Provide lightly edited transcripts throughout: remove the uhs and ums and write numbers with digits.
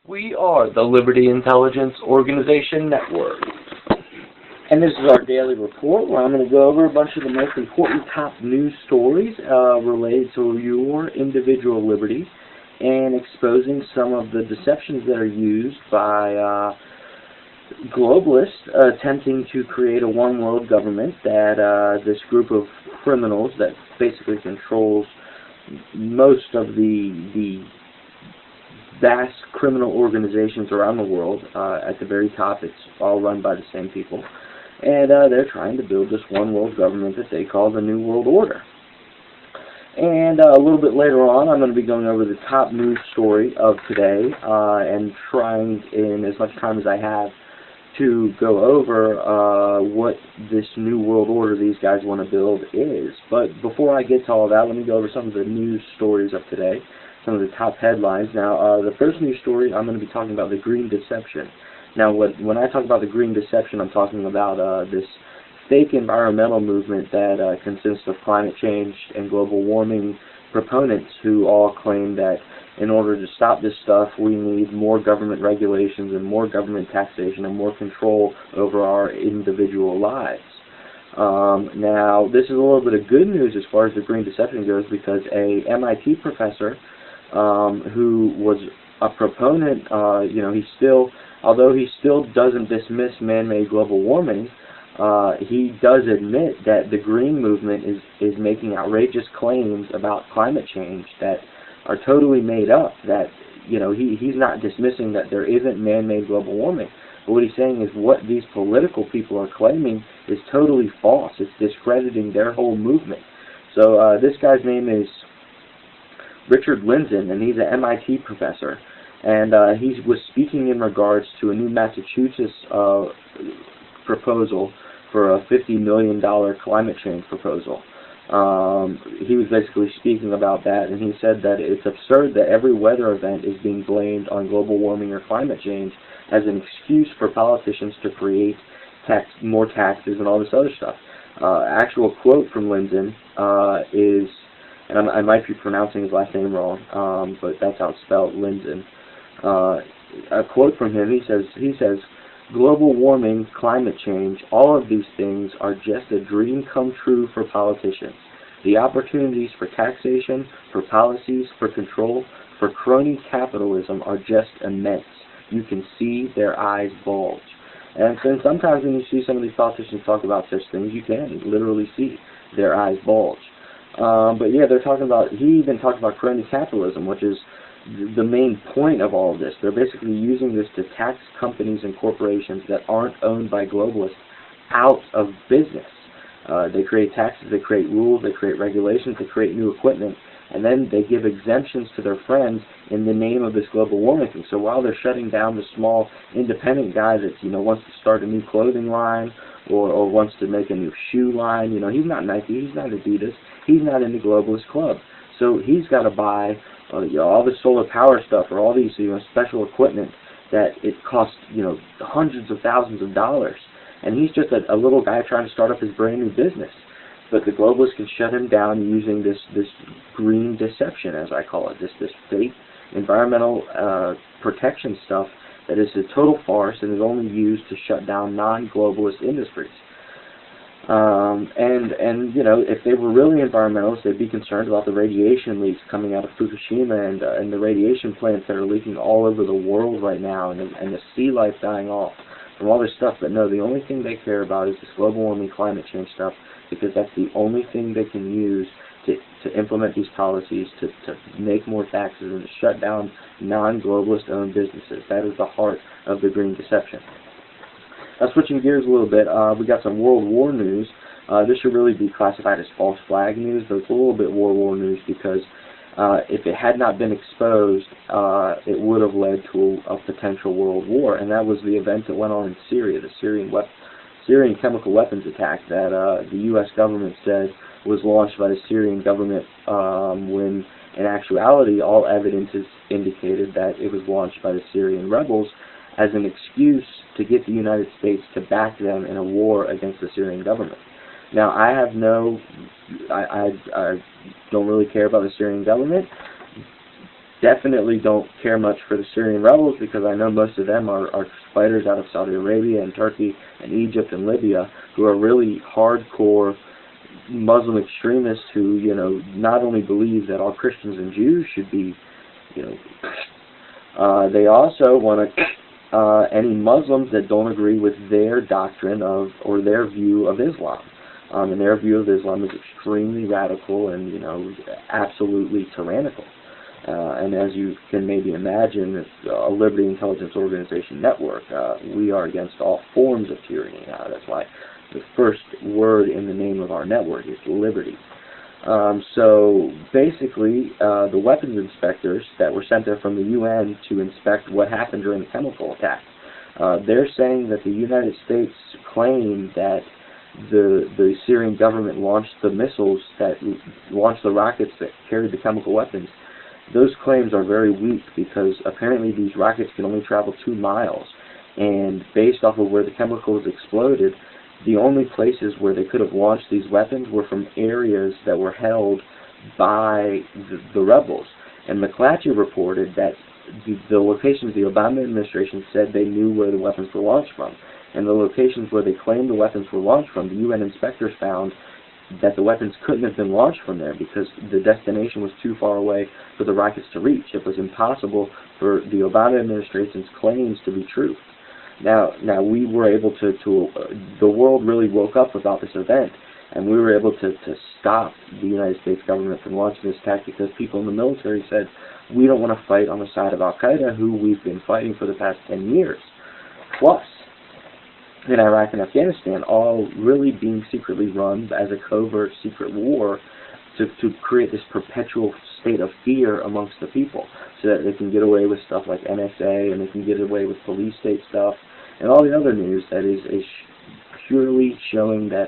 We are the Liberty Intelligence Organization Network. And this is our daily report where I'm going to go over a bunch of the most important top news stories related to your individual liberties and exposing some of the deceptions that are used by globalists attempting to create a one-world government that this group of criminals that basically controls most of the vast criminal organizations around the world. At the very top, it's all run by the same people. And they're trying to build this one-world government that they call the New World Order. And a little bit later on, I'm going to be going over the top news story of today and trying, in as much time as I have, to go over what this New World Order these guys want to build is. But before I get to all that, let me go over some of the news stories of today, some of the top headlines. Now, the first news story, I'm going to be talking about the green deception. Now, when I talk about the green deception, I'm talking about this fake environmental movement that consists of climate change and global warming proponents who all claim that in order to stop this stuff, we need more government regulations and more government taxation and more control over our individual lives. Now, this is a little bit of good news as far as the green deception goes, because a MIT professor who was a proponent, although he still doesn't dismiss man-made global warming, he does admit that the green movement is making outrageous claims about climate change that are totally made up, that, he's not dismissing that there isn't man-made global warming. But what he's saying is what these political people are claiming is totally false. It's discrediting their whole movement. So this guy's name is Richard Lindzen, and he's an MIT professor. And he was speaking in regards to a new Massachusetts proposal for a $50 million climate change proposal. He was basically speaking about that, and he said that it's absurd that every weather event is being blamed on global warming or climate change as an excuse for politicians to create more taxes and all this other stuff. Actual quote from Lindzen is, and I might be pronouncing his last name wrong, but that's how it's spelled, Lindzen. A quote from him, he says, "Global warming, climate change, all of these things are just a dream come true for politicians. The opportunities for taxation, for policies, for control, for crony capitalism are just immense. You can see their eyes bulge." And sometimes when you see some of these politicians talk about such things, you can literally see their eyes bulge. But yeah, he even talked about crony capitalism, which is the main point of all of this. They're basically using this to tax companies and corporations that aren't owned by globalists out of business. They create taxes, they create rules, they create regulations, they create new equipment, and then they give exemptions to their friends in the name of this global warming thing. So while they're shutting down the small independent guy that wants to start a new clothing line or wants to make a new shoe line, he's not Nike, he's not Adidas, he's not in the globalist club. So he's got to buy all this solar power stuff or all these special equipment that it costs hundreds of thousands of dollars, and he's just a little guy trying to start up his brand new business. But the globalists can shut him down using this green deception, as I call it, this fake environmental protection stuff that is a total farce and is only used to shut down non-globalist industries. If they were really environmentalists, they'd be concerned about the radiation leaks coming out of Fukushima and the radiation plants that are leaking all over the world right now, and the sea life dying off from all this stuff. But no, the only thing they care about is this global warming, climate change stuff, because that's the only thing they can use to implement these policies, to make more taxes, and to shut down non-globalist owned businesses. That is the heart of the green deception. Now, switching gears a little bit, we got some World War news. This should really be classified as false flag news, but it's a little bit World War news because if it had not been exposed, it would have led to a potential world war, and that was the event that went on in Syria, the Syrian chemical weapons attack that the U.S. government said was launched by the Syrian government when in actuality all evidence has indicated that it was launched by the Syrian rebels as an excuse to get the United States to back them in a war against the Syrian government. Now, I don't really care about the Syrian government, definitely don't care much for the Syrian rebels, because I know most of them are fighters out of Saudi Arabia and Turkey and Egypt and Libya, who are really hardcore Muslim extremists who, you know, not only believe that all Christians and Jews should be, you know, they also want to any Muslims that don't agree with their doctrine of, or their view of Islam. And their view of Islam is extremely radical and, you know, absolutely tyrannical. And as you can maybe imagine, it's a Liberty Intelligence Organization network. We are against all forms of tyranny. That's why the first word in the name of our network is liberty. So basically, the weapons inspectors that were sent there from the UN to inspect what happened during the chemical attack, they're saying that the United States claimed that the Syrian government launched the missiles that launched the rockets that carried the chemical weapons. Those claims are very weak, because apparently these rockets can only travel 2 miles, and based off of where the chemicals exploded, the only places where they could have launched these weapons were from areas that were held by the rebels. And McClatchy reported that the locations the Obama administration said they knew where the weapons were launched from, and the locations where they claimed the weapons were launched from, the UN inspectors found that the weapons couldn't have been launched from there because the destination was too far away for the rockets to reach. It was impossible for the Obama administration's claims to be true. Now we were able to the world really woke up about this event, and we were able to stop the United States government from launching this attack, because people in the military said, we don't want to fight on the side of Al-Qaeda, who we've been fighting for the past 10 years plus in Iraq and Afghanistan, all really being secretly run as a covert secret war to create this perpetual state of fear amongst the people, so that they can get away with stuff like NSA, and they can get away with police state stuff, and all the other news that is purely showing that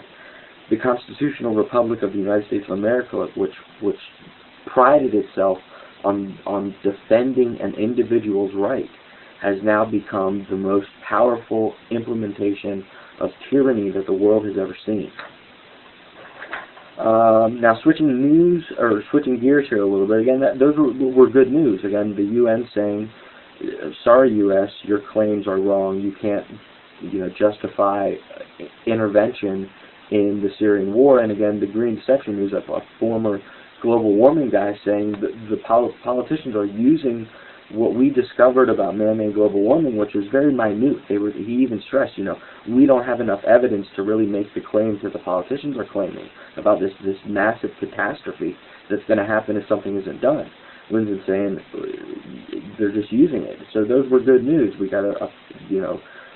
the Constitutional Republic of the United States of America, which prided itself on defending an individual's right, has now become the most powerful implementation of tyranny that the world has ever seen. Now, switching gears here a little bit. Again, those were good news. Again, the UN saying, "Sorry, U.S., your claims are wrong. You can't, justify intervention in the Syrian war." And again, the Green Deception News, a former global warming guy, saying that the politicians are using what we discovered about man-made global warming, which is very minute. He even stressed, we don't have enough evidence to really make the claims that the politicians are claiming about this massive catastrophe that's going to happen if something isn't done. Lynn's saying they're just using it. So those were good news. We got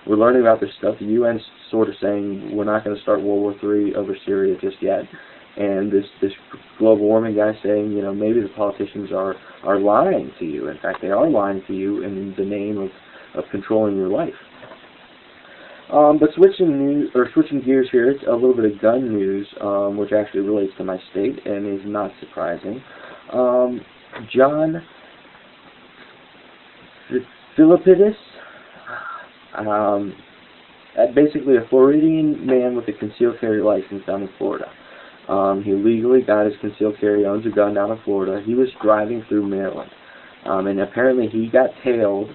we're learning about this stuff. The UN's sort of saying we're not going to start World War III over Syria just yet. And this global warming guy saying, maybe the politicians are lying to you. In fact, they are lying to you in the name of controlling your life. But switching gears here, it's a little bit of gun news, which actually relates to my state and is not surprising. John Philippidis, basically a Floridian man with a concealed carry license down in Florida. He legally got his concealed carry, owns a gun down in Florida. He was driving through Maryland, and apparently he got tailed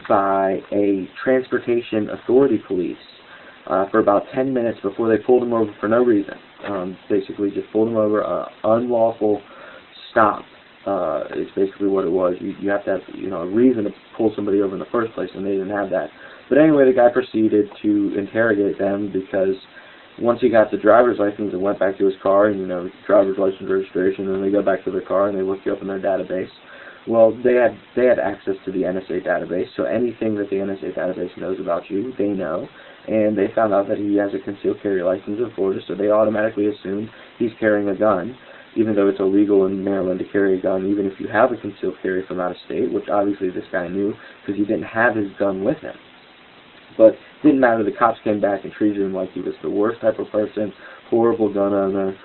by a transportation authority police for about 10 minutes before they pulled him over for no reason. Basically just pulled him over, unlawful stop. It's basically what it was. You have to have a reason to pull somebody over in the first place, and they didn't have that. But anyway, the guy proceeded to interrogate them, because once he got the driver's license and went back to his car, and driver's license registration, and they go back to their car and they look you up in their database. Well, they had access to the NSA database, so anything that the NSA database knows about you, they know. And they found out that he has a concealed carry license in Florida, so they automatically assume he's carrying a gun, even though it's illegal in Maryland to carry a gun, even if you have a concealed carry from out of state, which obviously this guy knew because he didn't have his gun with him. But it didn't matter. The cops came back and treated him like he was the worst type of person, horrible gun owner,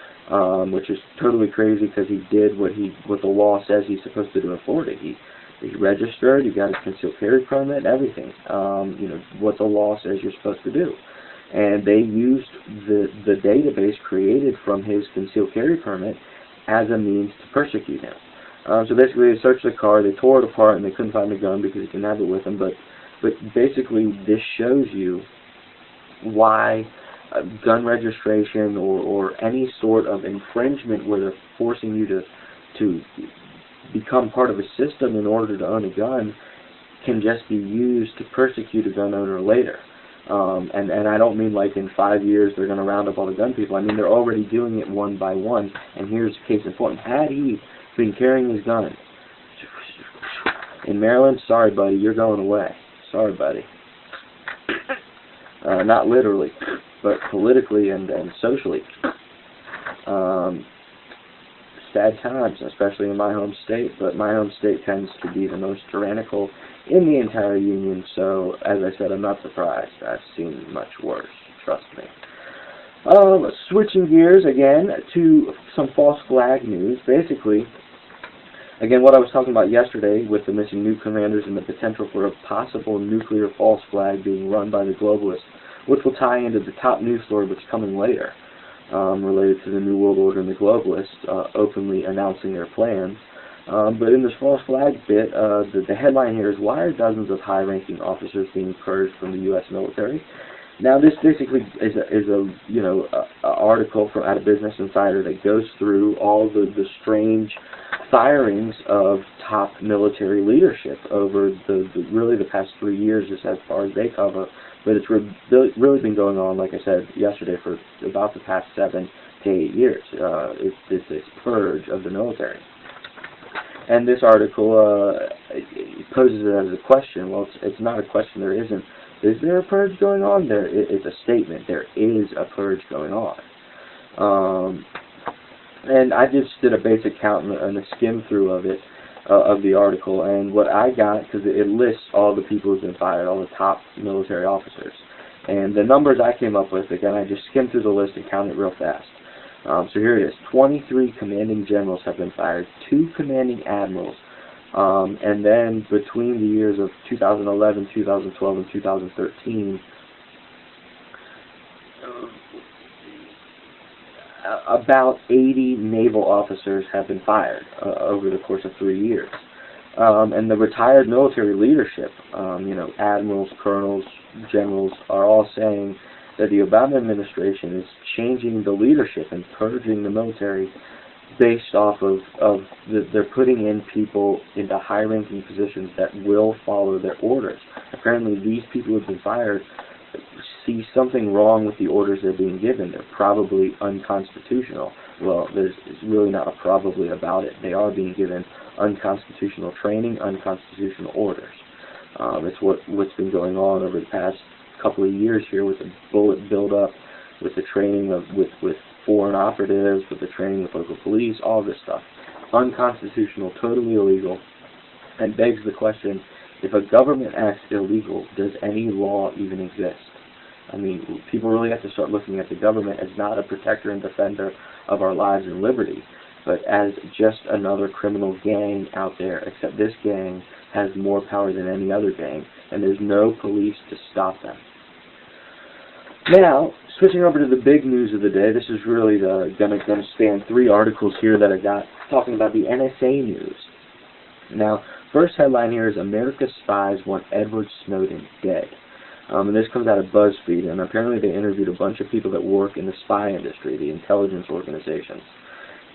which is totally crazy because he did what the law says he's supposed to do in Florida. He registered, he got his concealed carry permit, everything. What the law says you're supposed to do. And they used the database created from his concealed carry permit as a means to persecute him. So basically, they searched the car, they tore it apart, and they couldn't find the gun because he didn't have it with him. But basically, this shows you why gun registration or any sort of infringement where they're forcing you to become part of a system in order to own a gun can just be used to persecute a gun owner later. And I don't mean like in 5 years they're going to round up all the gun people. I mean they're already doing it one by one. And here's case in point. Had he been carrying his gun in Maryland, sorry buddy, you're going away. Sorry buddy. Not literally, but politically and socially. Sad times, especially in my home state, but my home state tends to be the most tyrannical in the entire Union, so as I said, I'm not surprised. I've seen much worse, trust me. Switching gears again to some false flag news. Basically, again, what I was talking about yesterday with the missing nuke commanders and the potential for a possible nuclear false flag being run by the globalists, which will tie into the top news story which is coming later, related to the New World Order and the globalists openly announcing their plans. But in this false flag bit, the headline here is, why are dozens of high-ranking officers being purged from the U.S. military? Now, this basically is a article from out of Business Insider that goes through all the strange firings of top military leadership over really the past 3 years, just as far as they cover. But it's really been going on, like I said yesterday, for about the past 7 to 8 years. It's this purge of the military. And this article poses it as a question. Well, it's not a question. There isn't. Is there a purge going on? It's a statement. There is a purge going on. And I just did a basic count and a skim through of it, of the article. And what I got, because it lists all the people who've been fired, all the top military officers. And the numbers I came up with, again, I just skimmed through the list and counted real fast. So here it is. 23 commanding generals have been fired, 2 commanding admirals, and then between the years of 2011, 2012, and 2013, about 80 naval officers have been fired over the course of 3 years. And the retired military leadership, admirals, colonels, generals, are all saying that the Obama administration is changing the leadership and purging the military based off of they're putting in people into high-ranking positions that will follow their orders. Apparently these people who have been fired see something wrong with the orders they're being given. They're probably unconstitutional. Well, there's really not a probably about it. They are being given unconstitutional training, unconstitutional orders. It's what's been going on over the past couple of years here with the bullet buildup, with the training with foreign operatives, with the training with local police, all this stuff. Unconstitutional, totally illegal, and begs the question, if a government acts illegal, does any law even exist? I mean, people really have to start looking at the government as not a protector and defender of our lives and liberty, but as just another criminal gang out there, except this gang has more power than any other gang, and there's no police to stop them. Now, switching over to the big news of the day, this is really going to span 3 articles here that I got talking about the NSA news. Now, first headline here is America's Spies Want Edward Snowden Dead. And this comes out of BuzzFeed, and apparently they interviewed a bunch of people that work in the spy industry, the intelligence organizations.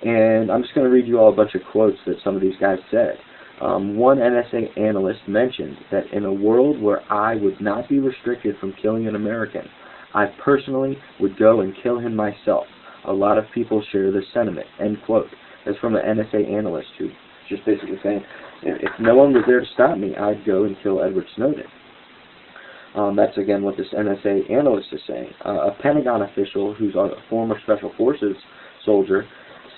And I'm just going to read you all a bunch of quotes that some of these guys said. One NSA analyst mentioned that in a world where I would not be restricted from killing an American, I personally would go and kill him myself. A lot of people share this sentiment. End quote. That's from an NSA analyst who's just basically saying, if no one was there to stop me, I'd go and kill Edward Snowden. That's again what this NSA analyst is saying. A Pentagon official who's a former Special Forces soldier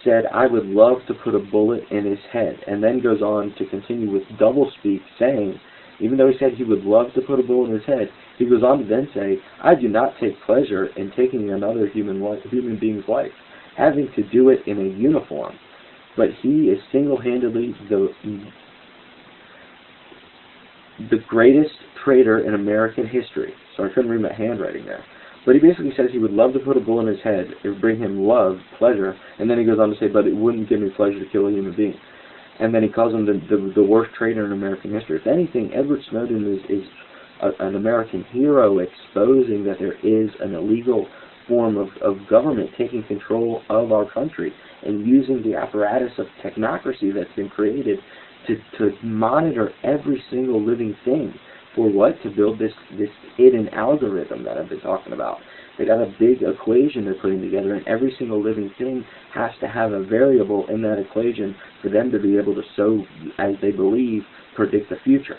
said, I would love to put a bullet in his head, and then goes on to continue with doublespeak, saying, even though he said he would love to put a bullet in his head, he goes on to then say, I do not take pleasure in taking another human being's life, having to do it in a uniform. But he is single-handedly the greatest traitor in American history. So I couldn't read my handwriting there. But he basically says he would love to put a bullet in his head. It would bring him love, pleasure, and then he goes on to say, but it wouldn't give me pleasure to kill a human being. and then he calls him the worst traitor in American history. If anything, Edward Snowden is an American hero, exposing that there is an illegal form of government taking control of our country and using the apparatus of technocracy that's been created to monitor every single living thing. For what? To build this hidden algorithm that I've been talking about. They got a big equation they're putting together, and every single living thing has to have a variable in that equation for them to be able to, so as they believe, predict the future.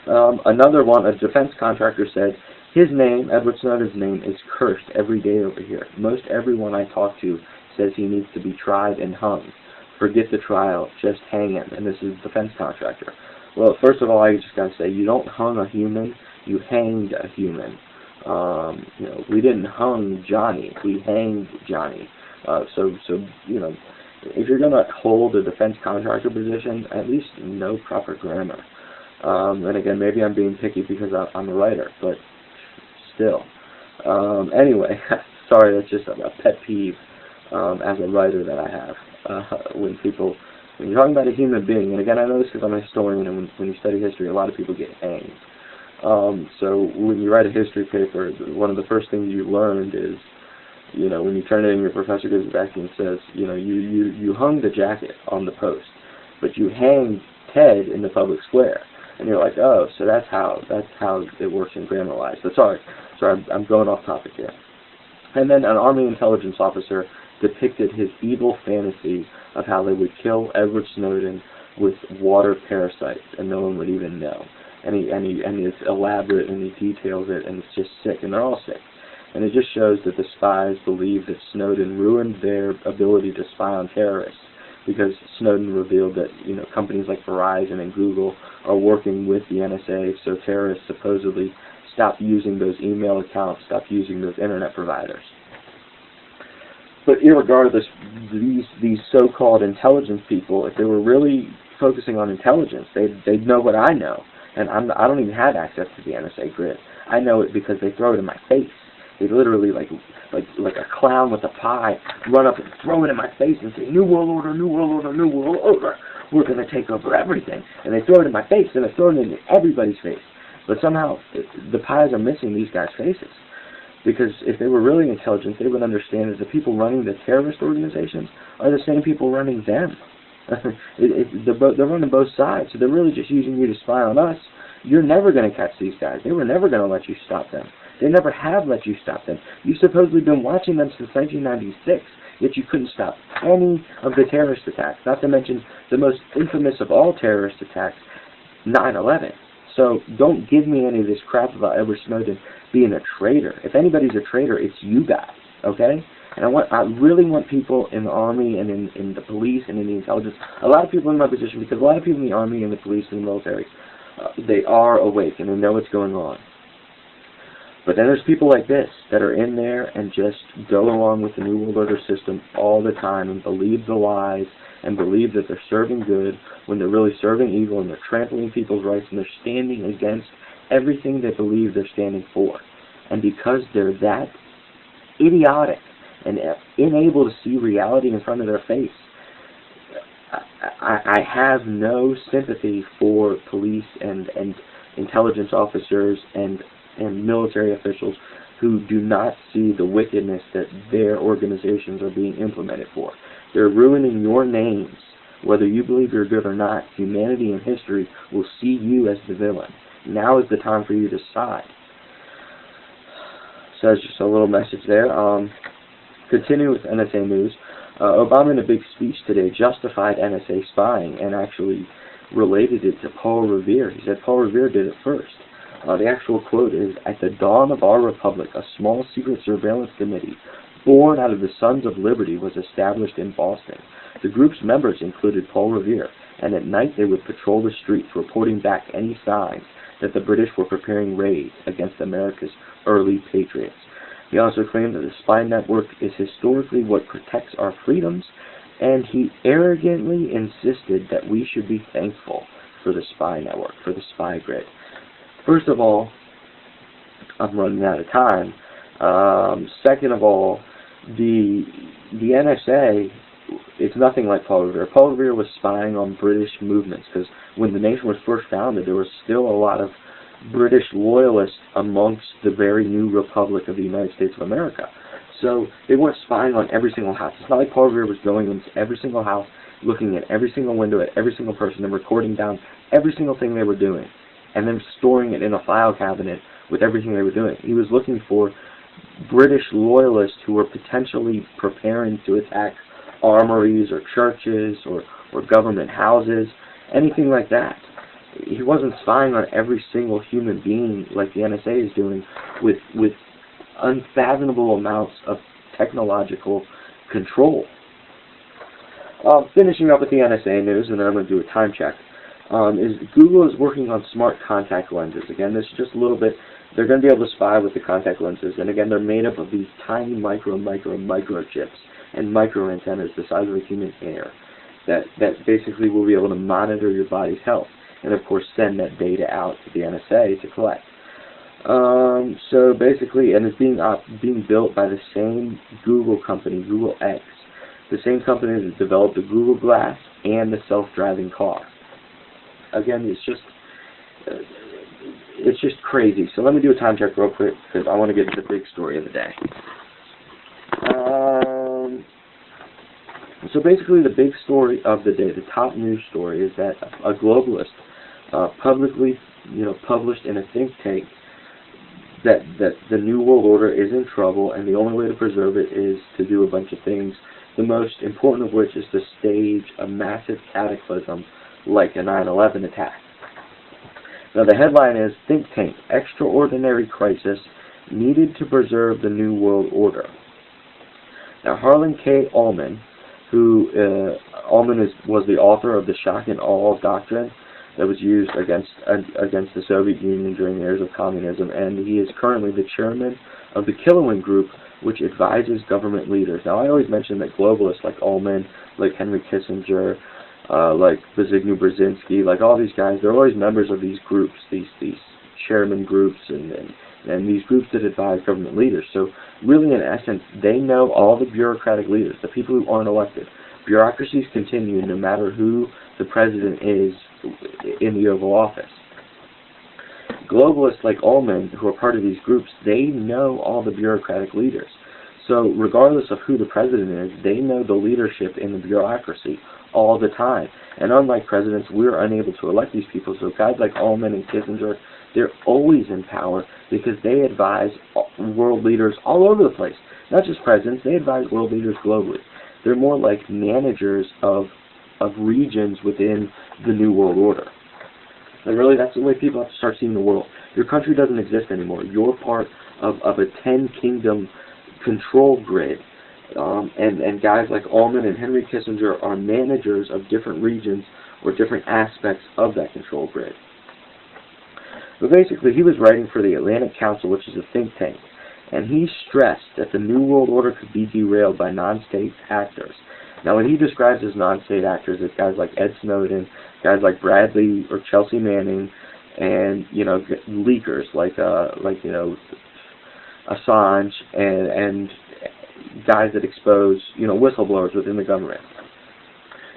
Another one, a defense contractor said, his name, Edward Snowden's name, is cursed every day over here. Most everyone I talk to says he needs to be tried and hung. Forget the trial, just hang him. And this is a defense contractor. Well, first of all, I just got to say, you don't hung a human, you hanged a human. We didn't hung Johnny, we hanged Johnny. So if you're going to hold a defense contractor position, at least know proper grammar. And again, maybe I'm being picky because I'm a writer, but still. Anyway, sorry, that's just a pet peeve as a writer that I have. When you're talking about a human being, and again, I know this because I'm a historian, and when you study history, a lot of people get hanged. So when you write a history paper, one of the first things you learned is, when you turn it in, your professor gives it back to you and says, you hung the jacket on the post, but you hanged Ted in the public square. And you're like, oh, so that's how it works in grammar-wise. But sorry, I'm going off topic here. And then an Army intelligence officer depicted his evil fantasy of how they would kill Edward Snowden with water parasites, and no one would even know. And it's elaborate, and he details it, and it's just sick, and they're all sick. And it just shows that the spies believe that Snowden ruined their ability to spy on terrorists, because Snowden revealed that companies like Verizon and Google are working with the NSA, so terrorists supposedly stop using those email accounts, stop using those internet providers. But irregardless, these so-called intelligence people, if they were really focusing on intelligence, they'd know what I know. And I don't even have access to the NSA grid. I know it because they throw it in my face. They literally, like a clown with a pie, run up and throw it in my face and say, New World Order, New World Order, New World Order. We're going to take over everything. And they throw it in my face, and they throw it in everybody's face. But somehow, the pies are missing these guys' faces. Because if they were really intelligent, they would understand that the people running the terrorist organizations are the same people running them. They're running both sides, so they're really just using you to spy on us. You're never going to catch these guys. They were never going to let you stop them. They never have let you stop them. You've supposedly been watching them since 1996, yet you couldn't stop any of the terrorist attacks, not to mention the most infamous of all terrorist attacks, 9/11. So don't give me any of this crap about Edward Snowden being a traitor. If anybody's a traitor, it's you guys, okay? And I really want people in the Army and in the police and in the intelligence, a lot of people in my position, because a lot of people in the Army and the police and the military, they are awake and they know what's going on. But then there's people like this that are in there and just go along with the New World Order system all the time and believe the lies and believe that they're serving good when they're really serving evil, and they're trampling people's rights, and they're standing against everything they believe they're standing for. And because they're that idiotic and unable to see reality in front of their face, I have no sympathy for police and intelligence officers and military officials who do not see the wickedness that their organizations are being implemented for. They're ruining your names. Whether you believe you're good or not, humanity and history will see you as the villain. Now is the time for you to decide. So that's just a little message there. Continue with NSA news. Obama, in a big speech today, justified NSA spying and actually related it to Paul Revere. He said Paul Revere did it first. The actual quote is, "At the dawn of our republic, a small secret surveillance committee born out of the Sons of Liberty was established in Boston. The group's members included Paul Revere, and at night they would patrol the streets, reporting back any signs that the British were preparing raids against America's early patriots." He also claimed that the spy network is historically what protects our freedoms, and he arrogantly insisted that we should be thankful for the spy network, for the spy grid. First of all, I'm running out of time. Second of all, the NSA it's nothing like Paul Revere. Paul Revere was spying on British movements, because when the nation was first founded, there was still a lot of British loyalists amongst the very new Republic of the United States of America. So they weren't spying on every single house. It's not like Paul Revere was going into every single house, looking at every single window, at every single person, and recording down every single thing they were doing, and then storing it in a file cabinet with everything they were doing. He was looking for British loyalists who were potentially preparing to attack armories or churches or government houses, anything like that. He wasn't spying on every single human being like the NSA is doing with unfathomable amounts of technological control. Finishing up with the NSA news, and then I'm going to do a time check, is Google is working on smart contact lenses. Again, this is just a little bit. They're going to be able to spy with the contact lenses, and again, they're made up of these tiny microchips and micro antennas the size of a human hair that basically will be able to monitor your body's health, and of course send that data out to the NSA to collect. So basically, and it's being built by the same Google company, Google X, the same company that developed the Google Glass and the self-driving car. Again, it's just crazy. So let me do a time check real quick, because I want to get to the big story of the day. So basically, the big story of the day, the top news story, is that a globalist publicly, published in a think tank that the New World Order is in trouble, and the only way to preserve it is to do a bunch of things, the most important of which is to stage a massive cataclysm like a 9/11 attack. Now the headline is, Think Tank, Extraordinary Crisis Needed to Preserve the New World Order. Now Harlan K. Ullman, who was the author of the shock and awe doctrine that was used against the Soviet Union during the years of communism, and he is currently the chairman of the Ullman Group, which advises government leaders. Now, I always mention that globalists like Ullman, like Henry Kissinger, like Zbigniew Brzezinski, like all these guys, they're always members of these groups, these chairman groups, and these groups that advise government leaders. So, really, in essence, they know all the bureaucratic leaders, the people who aren't elected. Bureaucracies continue no matter who the president is in the Oval Office. Globalists like Ullman, who are part of these groups, they know all the bureaucratic leaders. So regardless of who the president is, they know the leadership in the bureaucracy all the time. And unlike presidents, we're unable to elect these people. So guys like Ullman and Kissinger, they're always in power because they advise world leaders all over the place. Not just presidents, they advise world leaders globally. They're more like managers of regions within the New World Order. And really, that's the way people have to start seeing the world. Your country doesn't exist anymore. You're part of a 10-kingdom control grid. And guys like Ullman and Henry Kissinger are managers of different regions or different aspects of that control grid. But basically, he was writing for the Atlantic Council, which is a think tank. And he stressed that the New World Order could be derailed by non-state actors. Now, when he describes as non-state actors, it's guys like Ed Snowden, guys like Bradley or Chelsea Manning, and leakers like Assange and guys that expose whistleblowers within the government,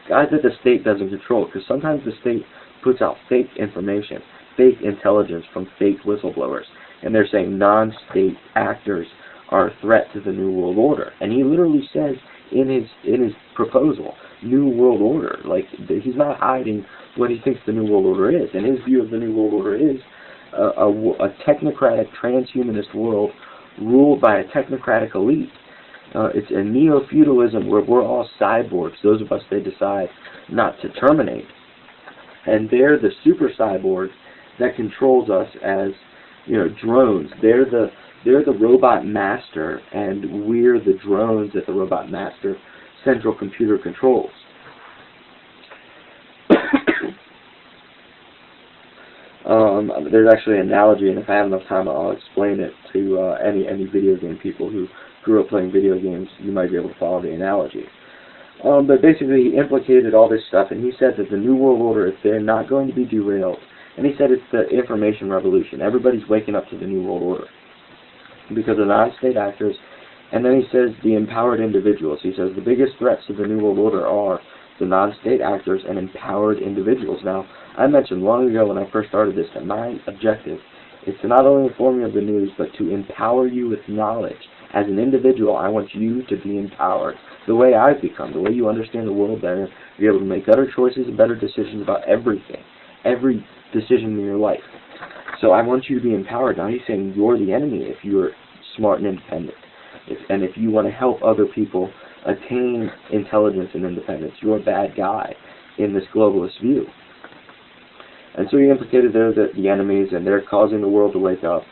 guys that the state doesn't control, because sometimes the state puts out fake information, fake intelligence from fake whistleblowers, and they're saying non-state actors are a threat to the New World Order, and he literally says in his proposal, New World Order. Like, he's not hiding what he thinks the New World Order is. And his view of the New World Order is a technocratic, transhumanist world ruled by a technocratic elite. It's a neo-feudalism where we're all cyborgs, those of us they decide not to terminate. And they're the super cyborgs that controls us as, drones. They're the robot master, and we're the drones that the robot master central computer controls. There's actually an analogy, and if I have enough time, I'll explain it to any video game people who grew up playing video games. You might be able to follow the analogy. But basically, he implicated all this stuff, and he said that the New World Order, if they're not going to be derailed, and he said it's the information revolution. Everybody's waking up to the New World Order, because the non-state actors And then he says the empowered individuals. He says the biggest threats to the New World Order are the non-state actors and empowered individuals. Now, I mentioned long ago when I first started this that my objective is to not only inform you of the news, but to empower you with knowledge. As an individual, I want you to be empowered. The way I've become, the way you understand the world better, be able to make better choices and better decisions about everything, every decision in your life. So I want you to be empowered. Now he's saying you're the enemy if you're smart and independent. And if you want to help other people attain intelligence and independence, you're a bad guy in this globalist view. And so he implicated there that the enemies, and they're causing the world to wake up.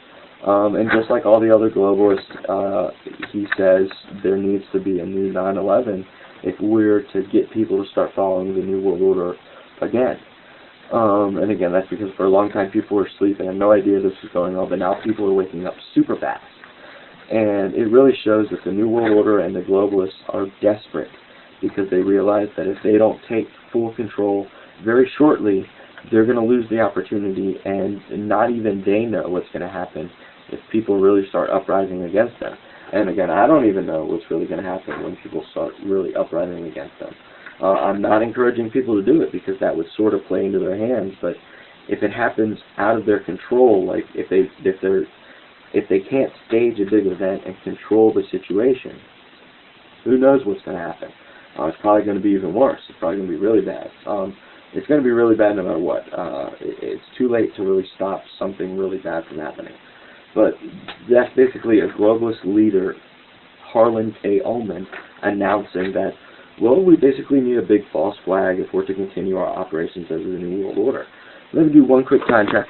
And just like all the other globalists, he says there needs to be a new 9/11 if we're to get people to start following the New World Order again. And again, that's because for a long time people were asleep and had no idea this was going on, but now people are waking up super fast. And it really shows that the New World Order and the globalists are desperate because they realize that if they don't take full control very shortly, they're going to lose the opportunity, and not even they know what's going to happen if people really start uprising against them. And again, I don't even know what's really going to happen when people start really uprising against them. I'm not encouraging people to do it because that would sort of play into their hands, but if it happens out of their control, like if they can't stage a big event and control the situation, who knows what's going to happen? It's probably going to be even worse. It's probably going to be really bad. It's going to be really bad no matter what. It's too late to really stop something really bad from happening. But that's basically a globalist leader, Harlan K. Ullman, announcing that, well, we basically need a big false flag if we're to continue our operations as the New World Order. Let me do one quick time check.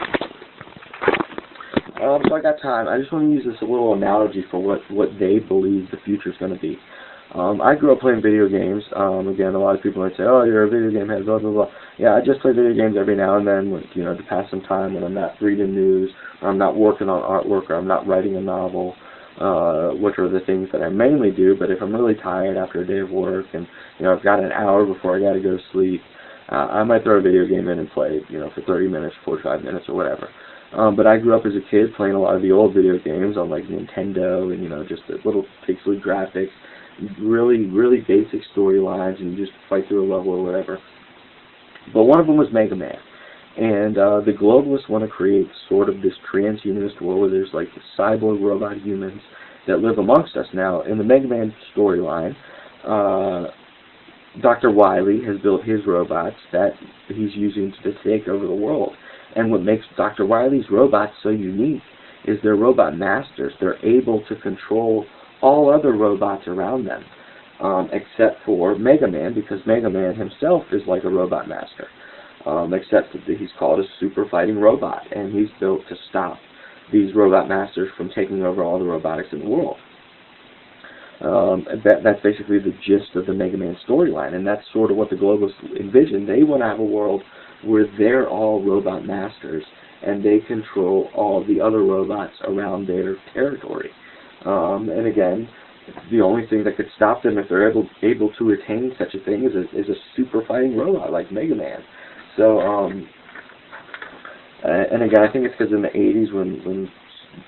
So I got time. I just want to use this a little analogy for what they believe the future is going to be. I grew up playing video games. Again, a lot of people might say, oh, you're a video game head, blah, blah, blah. Yeah, I just play video games every now and then, to pass some time when I'm not reading news, or I'm not working on artwork, or I'm not writing a novel, which are the things that I mainly do. But if I'm really tired after a day of work and, I've got an hour before I got to go to sleep, I might throw a video game in and play, for 30 minutes, 45 minutes, or whatever. But I grew up as a kid playing a lot of the old video games on, like, Nintendo and, just the little pixely graphics, really, really basic storylines, and you just fight through a level or whatever. But one of them was Mega Man. And the globalists want to create sort of this transhumanist world where there's, like, cyborg robot humans that live amongst us. Now, in the Mega Man storyline, Dr. Wily has built his robots that he's using to take over the world. And what makes Dr. Wily's robots so unique is they're robot masters. They're able to control all other robots around them, except for Mega Man, because Mega Man himself is like a robot master, except that he's called a super fighting robot, and he's built to stop these robot masters from taking over all the robotics in the world. That's basically the gist of the Mega Man storyline, and that's sort of what the globalists envision. They want to have a world where they're all robot masters, and they control all the other robots around their territory. And again, the only thing that could stop them if they're able to attain such a thing is a super fighting robot like Mega Man. So, and again, I think it's because in the 80s when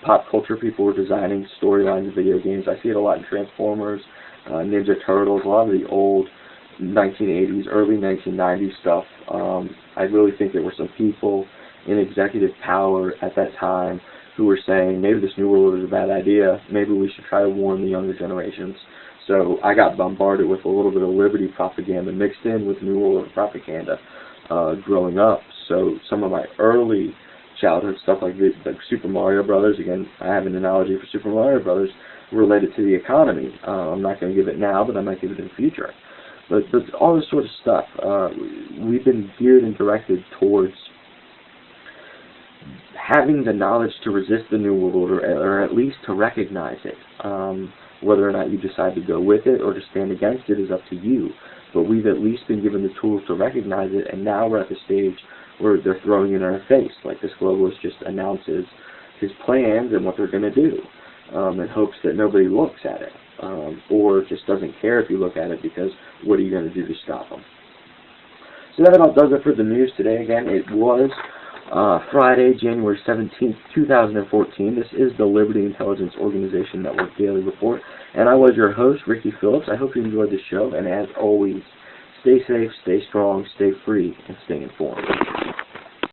pop culture people were designing storylines of video games, I see it a lot in Transformers, Ninja Turtles, a lot of the old 1980s, early 1990s stuff. I really think there were some people in executive power at that time who were saying, maybe this New World Order is a bad idea, maybe we should try to warn the younger generations. So I got bombarded with a little bit of liberty propaganda mixed in with New World Order propaganda growing up. So some of my early childhood stuff like Super Mario Brothers, again, I have an analogy for Super Mario Brothers related to the economy. I'm not going to give it now, but I might give it in the future. But all this sort of stuff, we've been geared and directed towards having the knowledge to resist the New World Order, or at least to recognize it. Whether or not you decide to go with it or to stand against it is up to you. But we've at least been given the tools to recognize it, and now we're at the stage where they're throwing it in our face. Like this globalist just announces his plans and what they're going to do, in hopes that nobody looks at it, or just doesn't care if you look at it, because what are you going to do to stop them? So that about does it for the news today. Again, it was Friday, January 17th, 2014. This is the Liberty Intelligence Organization Network Daily Report, and I was your host, Ricky Phillips. I hope you enjoyed the show, and as always, stay safe, stay strong, stay free, and stay informed.